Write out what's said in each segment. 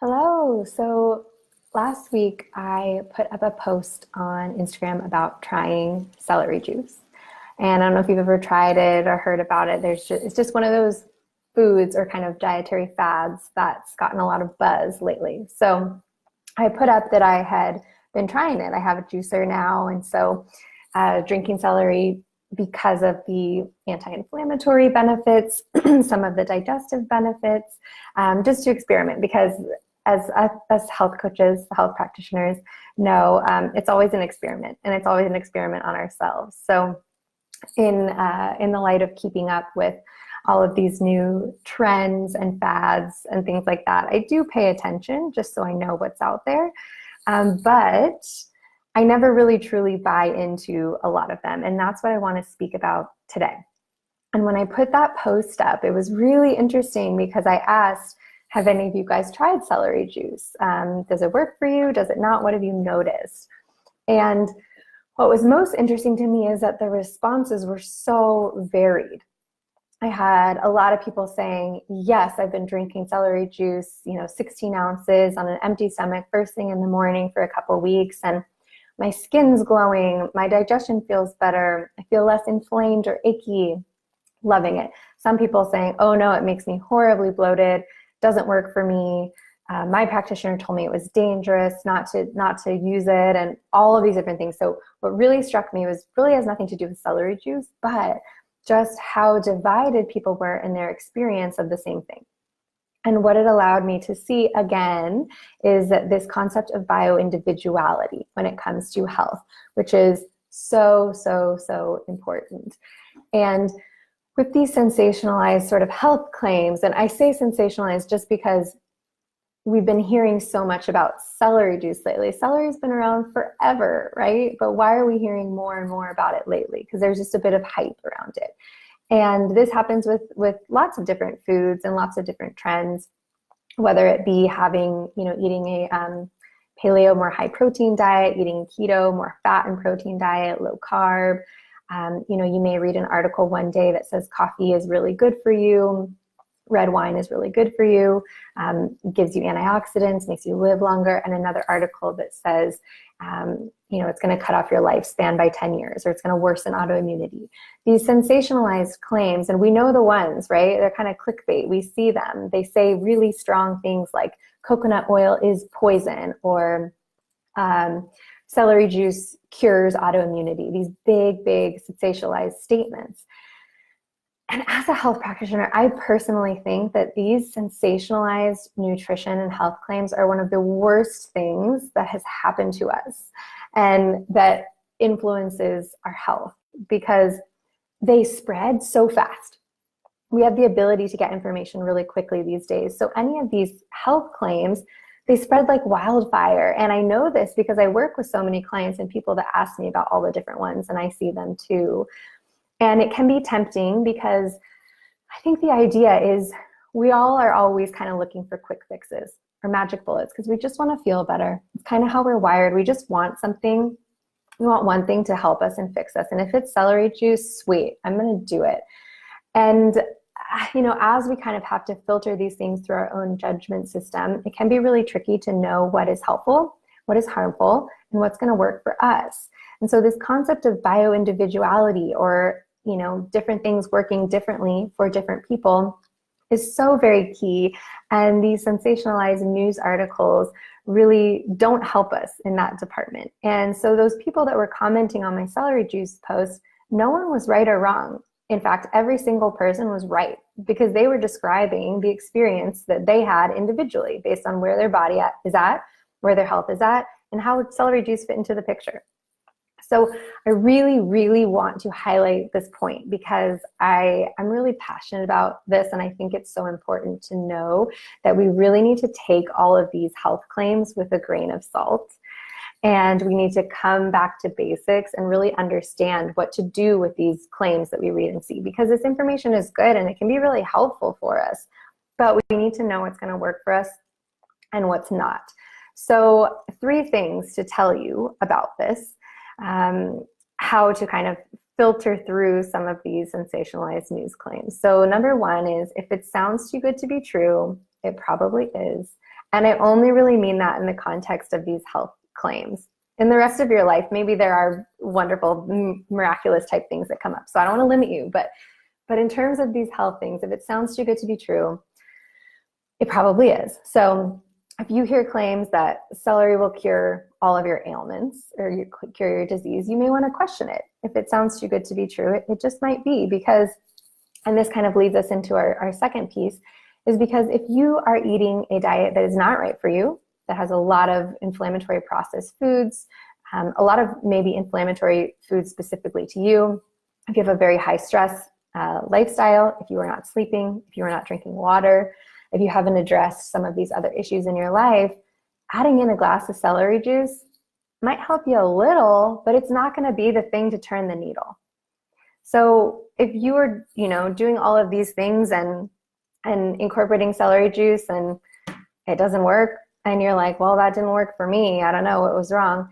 Hello. So last week I put up a post on Instagram about trying celery juice. And I don't know if you've ever tried it or heard about it. It's just one of those foods or kind of dietary fads that's gotten a lot of buzz lately. So I put up that I had been trying it. I have a juicer now, and so drinking celery because of the anti-inflammatory benefits, some of the digestive benefits, just to experiment because as health coaches, health practitioners know, it's always an experiment, and it's always an experiment on ourselves. So in the light of keeping up with all of these new trends and fads and things like that, I do pay attention just so I know what's out there. But I never really truly buy into a lot of them. And that's what I want to speak about today. And when I put that post up, it was really interesting because I asked, have any of you guys tried celery juice? Does it work for you? Does it not? What have you noticed? And what was most interesting to me is that the responses were so varied. I had a lot of people saying, yes, I've been drinking celery juice, 16 ounces on an empty stomach first thing in the morning for a couple weeks, and my skin's glowing, my digestion feels better, I feel less inflamed or icky, loving it. Some people saying, oh no, it makes me horribly bloated, doesn't work for me. My practitioner told me it was dangerous not to use it, and all of these different things. So what really struck me was really has nothing to do with celery juice, but just how divided people were in their experience of the same thing. And what it allowed me to see again is that this concept of bio-individuality when it comes to health, which is so, so, so important. And with these sensationalized sort of health claims, and I say sensationalized just because we've been hearing so much about celery juice lately. Celery's been around forever, right? But why are we hearing more and more about it lately? Because there's just a bit of hype around it. And this happens with lots of different foods and lots of different trends, whether it be having, eating a paleo, more high protein diet, eating keto, more fat and protein diet, low carb. You may read an article one day that says coffee is really good for you. Red wine is really good for you, gives you antioxidants, makes you live longer, and another article that says, it's going to cut off your lifespan by 10 years, or it's going to worsen autoimmunity. These sensationalized claims, and we know the ones, right? They're kind of clickbait. We see them. They say really strong things like coconut oil is poison, or celery juice cures autoimmunity. These big, big sensationalized statements. And as a health practitioner, I personally think that these sensationalized nutrition and health claims are one of the worst things that has happened to us and that influences our health because they spread so fast. We have the ability to get information really quickly these days. So any of these health claims, they spread like wildfire. And I know this because I work with so many clients and people that ask me about all the different ones, and I see them too. And it can be tempting because I think the idea is we all are always kind of looking for quick fixes or magic bullets because we just want to feel better. It's kind of how we're wired. We just want something. We want one thing to help us and fix us. And if it's celery juice, sweet, I'm going to do it. And, as we kind of have to filter these things through our own judgment system, it can be really tricky to know what is helpful, what is harmful, and what's going to work for us. And so this concept of bio-individuality, or different things working differently for different people, is so very key. And these sensationalized news articles really don't help us in that department. And so those people that were commenting on my celery juice post, no one was right or wrong. In fact, every single person was right because they were describing the experience that they had individually based on where their body is at, where their health is at, and how celery juice fit into the picture. So I really, really want to highlight this point because I'm really passionate about this, and I think it's so important to know that we really need to take all of these health claims with a grain of salt. And we need to come back to basics and really understand what to do with these claims that we read and see, because this information is good and it can be really helpful for us, but we need to know what's going to work for us and what's not. So 3 things to tell you about this. How to kind of filter through some of these sensationalized news claims. So number 1 is, if it sounds too good to be true, it probably is. And I only really mean that in the context of these health claims. In the rest of your life, maybe there are wonderful, miraculous type things that come up. So I don't want to limit you, but in terms of these health things, if it sounds too good to be true, it probably is. So if you hear claims that celery will cure all of your ailments or cure your disease, you may want to question it. If it sounds too good to be true, it just might be, because, and this kind of leads us into our second piece, is because if you are eating a diet that is not right for you, that has a lot of inflammatory processed foods, a lot of maybe inflammatory foods specifically to you, if you have a very high stress lifestyle, if you are not sleeping, if you are not drinking water, if you haven't addressed some of these other issues in your life, adding in a glass of celery juice might help you a little, but it's not going to be the thing to turn the needle. So if you are, doing all of these things and incorporating celery juice and it doesn't work, and you're like, well, that didn't work for me, I don't know what was wrong,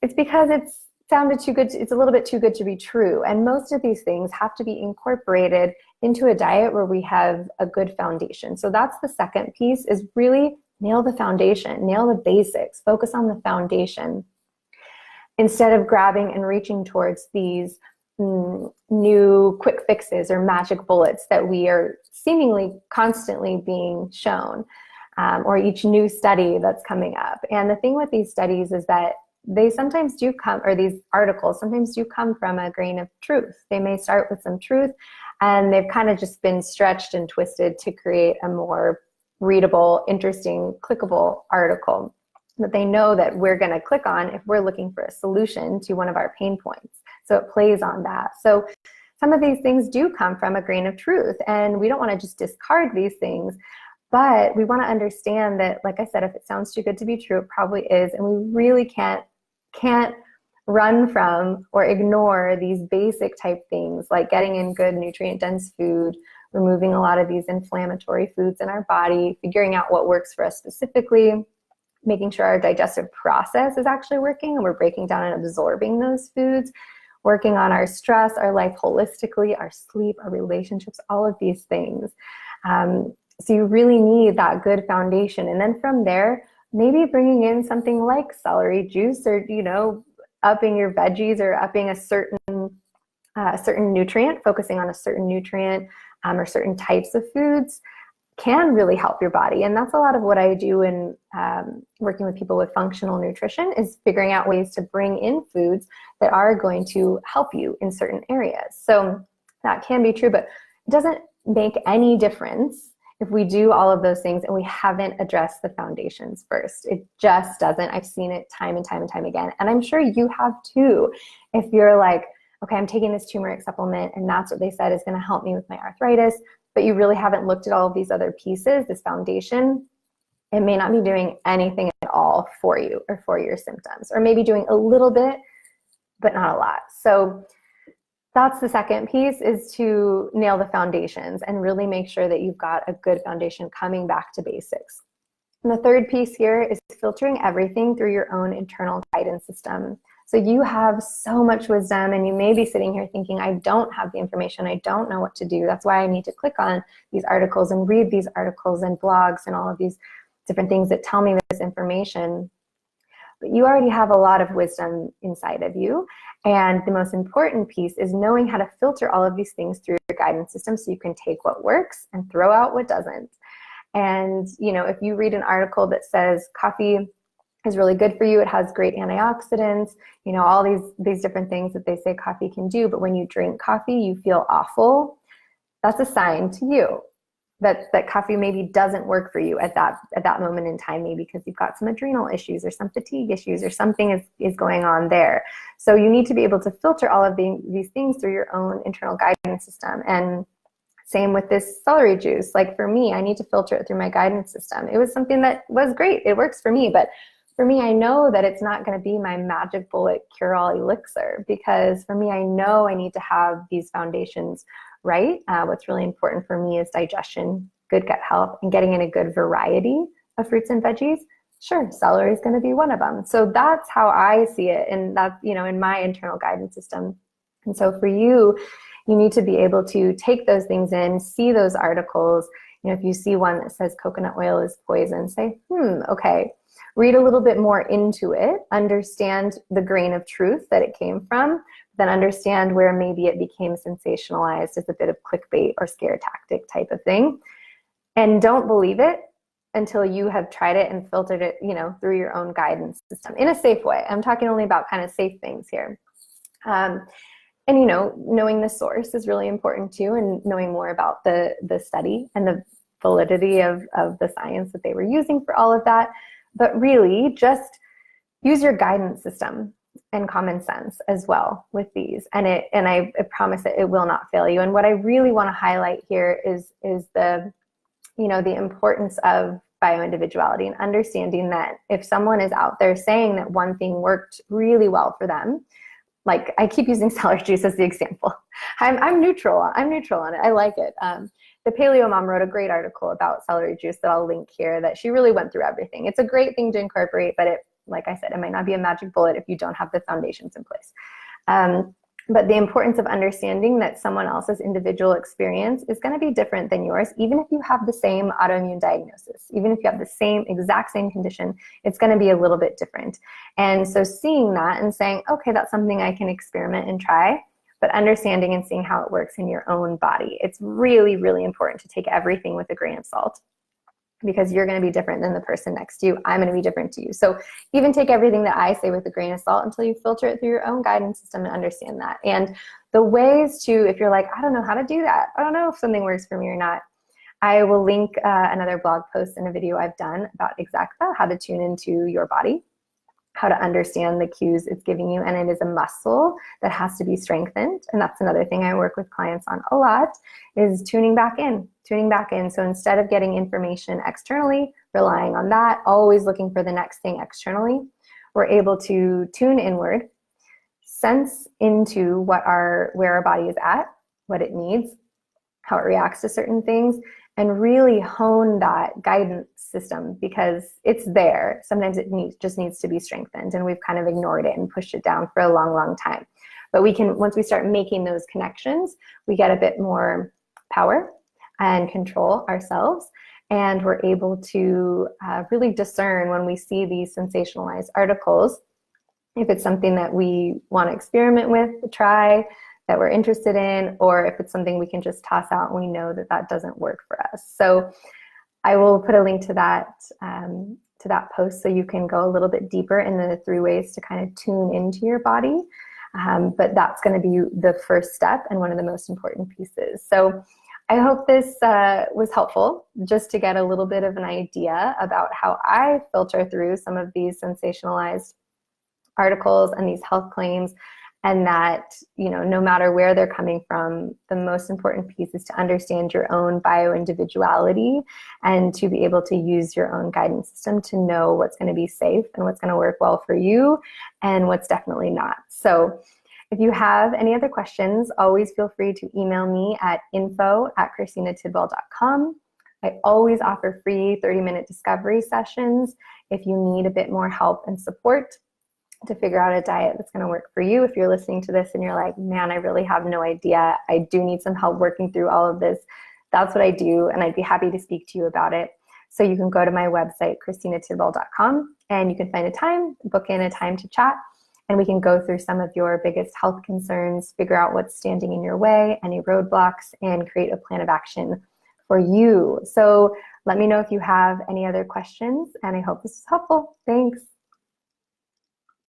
it's because it sounded too good. It's a little bit too good to be true. And most of these things have to be incorporated into a diet where we have a good foundation. So that's the second piece, is really nail the foundation, nail the basics, focus on the foundation, instead of grabbing and reaching towards these new quick fixes or magic bullets that we are seemingly constantly being shown, or each new study that's coming up. And the thing with these studies is that they sometimes do come, or these articles sometimes do come from a grain of truth. They may start with some truth, and they've kind of just been stretched and twisted to create a more readable, interesting, clickable article that they know that we're going to click on if we're looking for a solution to one of our pain points. So it plays on that. So some of these things do come from a grain of truth, and we don't want to just discard these things, but we want to understand that, like I said, if it sounds too good to be true, it probably is, and we really can't run from or ignore these basic type things, like getting in good nutrient dense food, removing a lot of these inflammatory foods in our body, figuring out what works for us specifically, making sure our digestive process is actually working and we're breaking down and absorbing those foods, working on our stress, our life holistically, our sleep, our relationships, all of these things. So you really need that good foundation. And then from there, maybe bringing in something like celery juice, or, upping your veggies, or upping a certain nutrient, focusing on a certain nutrient, or certain types of foods can really help your body. And that's a lot of what I do in working with people with functional nutrition, is figuring out ways to bring in foods that are going to help you in certain areas. So that can be true, but it doesn't make any difference if we do all of those things and we haven't addressed the foundations first. It just doesn't. I've seen it time and time and time again. And I'm sure you have too. If you're like, okay, I'm taking this turmeric supplement and that's what they said is going to help me with my arthritis, but you really haven't looked at all of these other pieces, this foundation, it may not be doing anything at all for you or for your symptoms, or maybe doing a little bit, but not a lot. So that's the second piece, is to nail the foundations and really make sure that you've got a good foundation, coming back to basics. And the third piece here is filtering everything through your own internal guidance system. So you have so much wisdom, and you may be sitting here thinking, I don't have the information, I don't know what to do. That's why I need to click on these articles and read these articles and blogs and all of these different things that tell me this information. But you already have a lot of wisdom inside of you. And the most important piece is knowing how to filter all of these things through your guidance system, so you can take what works and throw out what doesn't. And, if you read an article that says coffee is really good for you, it has great antioxidants, all these different things that they say coffee can do, but when you drink coffee, you feel awful, that's a sign to you that coffee maybe doesn't work for you at that moment in time, maybe because you've got some adrenal issues or some fatigue issues or something is going on there. So you need to be able to filter all of these things through your own internal guidance system. And same with this celery juice. Like for me, I need to filter it through my guidance system. It was something that was great. It works for me, but for me, I know that it's not going to be my magic bullet cure-all elixir, because for me, I know I need to have these foundations right. What's really important for me is digestion, good gut health, and getting in a good variety of fruits and veggies. Sure, celery is going to be one of them. So that's how I see it, and that's, in my internal guidance system. And so for you, you need to be able to take those things in, see those articles, if you see one that says coconut oil is poison, say, okay, read a little bit more into it, understand the grain of truth that it came from, then understand where maybe it became sensationalized as a bit of clickbait or scare tactic type of thing. And don't believe it until you have tried it and filtered it, through your own guidance system in a safe way. I'm talking only about kind of safe things here. And knowing the source is really important too, and knowing more about the study and the validity of the science that they were using for all of that. But really just use your guidance system and common sense as well with these. And I promise that it will not fail you. And what I really want to highlight here is the importance of bioindividuality and understanding that if someone is out there saying that one thing worked really well for them, like I keep using celery juice as the example. I'm neutral on it. I like it. The Paleo Mom wrote a great article about celery juice that I'll link here, that she really went through everything. It's a great thing to incorporate, but like I said, it might not be a magic bullet if you don't have the foundations in place. But the importance of understanding that someone else's individual experience is going to be different than yours, even if you have the same autoimmune diagnosis, even if you have the exact same condition, it's going to be a little bit different. And so seeing that and saying, okay, that's something I can experiment and try, but understanding and seeing how it works in your own body. It's really, really important to take everything with a grain of salt, because you're going to be different than the person next to you. I'm going to be different to you. So even take everything that I say with a grain of salt until you filter it through your own guidance system and understand that. And the ways to, if you're like, I don't know how to do that, I don't know if something works for me or not, I will link another blog post and a video I've done about exactly how to tune into your body, how to understand the cues it's giving you. And it is a muscle that has to be strengthened. And that's another thing I work with clients on a lot, is tuning back in. So instead of getting information externally, relying on that, always looking for the next thing externally, we're able to tune inward, sense into where our body is at, what it needs, how it reacts to certain things, and really hone that guidance system, because it's there. Sometimes it just needs to be strengthened, and we've kind of ignored it and pushed it down for a long, long time. But once we start making those connections, we get a bit more power and control ourselves, and we're able to really discern when we see these sensationalized articles, if it's something that we want to experiment with, try, that we're interested in, or if it's something we can just toss out and we know that that doesn't work for us. So I will put a link to that post so you can go a little bit deeper in the 3 ways to kind of tune into your body. But that's going to be the first step and one of the most important pieces. So I hope this was helpful, just to get a little bit of an idea about how I filter through some of these sensationalized articles and these health claims, and that, no matter where they're coming from, the most important piece is to understand your own bioindividuality and to be able to use your own guidance system to know what's going to be safe and what's going to work well for you and what's definitely not. So if you have any other questions, always feel free to email me at info@christinatidwell.com. I always offer free 30-minute discovery sessions if you need a bit more help and support to figure out a diet that's going to work for you. If you're listening to this and you're like, man, I really have no idea, I do need some help working through all of this, that's what I do, and I'd be happy to speak to you about it. So you can go to my website, christinatidwell.com, and you can find a time, book in a time to chat, and we can go through some of your biggest health concerns, figure out what's standing in your way, any roadblocks, and create a plan of action for you. So let me know if you have any other questions, and I hope this is helpful. Thanks.